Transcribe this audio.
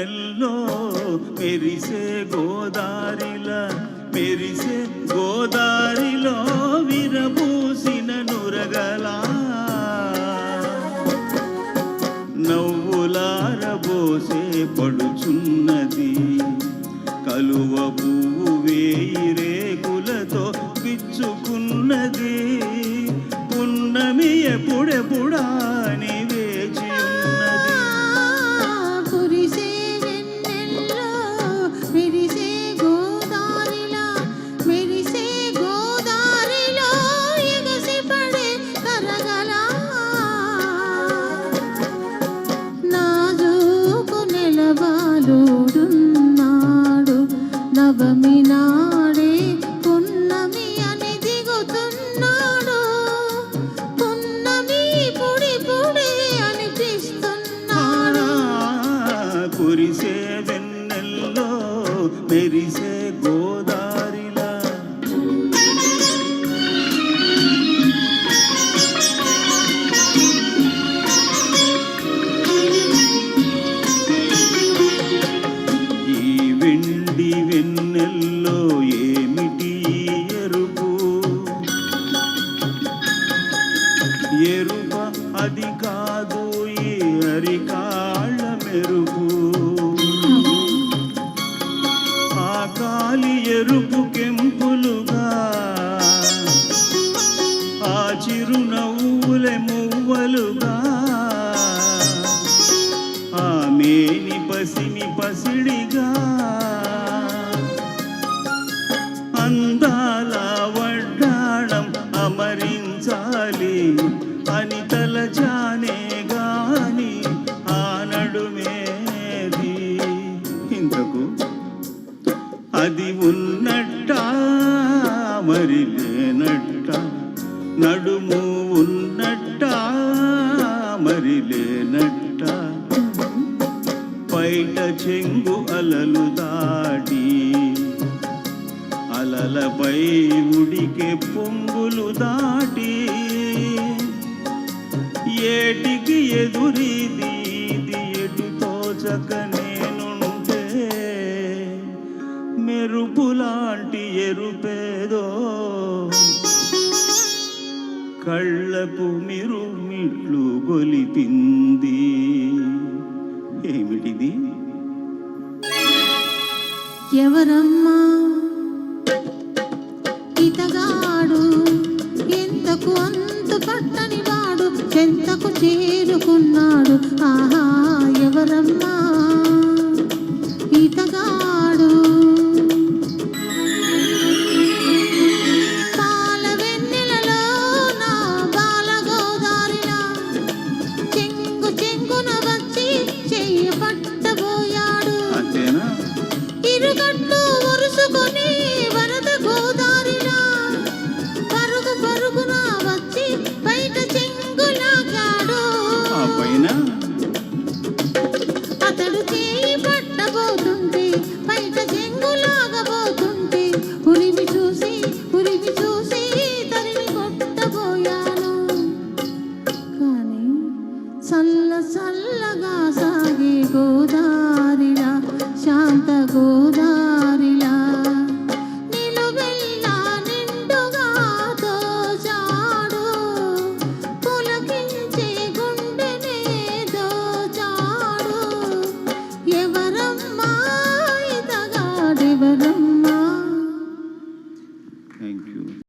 వెన్నెల్లో మెరిసే గోదారిలా మెరిసే గోదారిలో విరబూసిన నురగలా నవ్వులారబోసే పడుచున్నది కలువ పువ్వు వేయి రేకులతో పిచ్చుకున్నది పున్నమి ఎప్పుడెప్పుడా అని వేచి ఉన్నది. కురిసే వెన్నెల్లో మెరిసే గోదారిలా మెరిసే గోదారిలో ఎగసి పడే తరగలా నాజూకు నెలవాలుడున్నాడు నవమి నాడే పున్నమి అని దిగుతున్నాడు పున్నమి పొడి పొడి అనిపిస్తున్నాడు. కురిసే వెన్నెల్లో మెరిసే గోదారిలా ఈ వెండి వెన్నెల్లో ఏమిటి ఎరుపు ఎరుప అది కాదు ఈ అరికాళ్ళ మెరుపు ఆ కాలి ఎరుపు కెంపులుగా ఆ చిరునవ్వులే మువ్వలుగా ఆ మేని పసిని పసిడిగా అందాల వడ్డాణం అమరించాలి అని తలచానే గాని ఆ నడుమేది ఇంతకు అది ఉన్నట్ట మరి లేనట్ట నడుము ఉన్నట్ట మరి లేనట్ట బయట చెంగు అలలు దాటి అలలపై ఉడికే పొంగులు దాటి ఏటికి ఎదురీది ఇది ఎటు తోచక నేనుంటే మెరుపులాంటి ఎరుపేదో కళ్ళకు మిరుమిట్లు గొలిపింది. ఏమిటిది? ఎవరమ్మా ఇతగాడు ఎంతకు అంతు పట్టని వాడు చెంతకు చేరుకున్నాడు ఆహా ఎవరమ్మా ఇతగాడు పాల వెన్నెలలో నా బాల గోదారిలా చెంగు చెంగున వచ్చి చెయ్యి పట్టబోయాడు అంతేనా? ఇరుగట్లు ఒరుసుకొని వరద గోదారిలా పరుగు పరుగున వచ్చి బయట చెంగులాగాడు ఆ పైన అతడు చేయి పట్టబోతుంటే బయట చెంగులాగబోతుంటే ఉరిమి చూసి తరిమి కొట్టబోయాను కానీ చల్లగా సాగే గోదారిలా శాంత గోదారి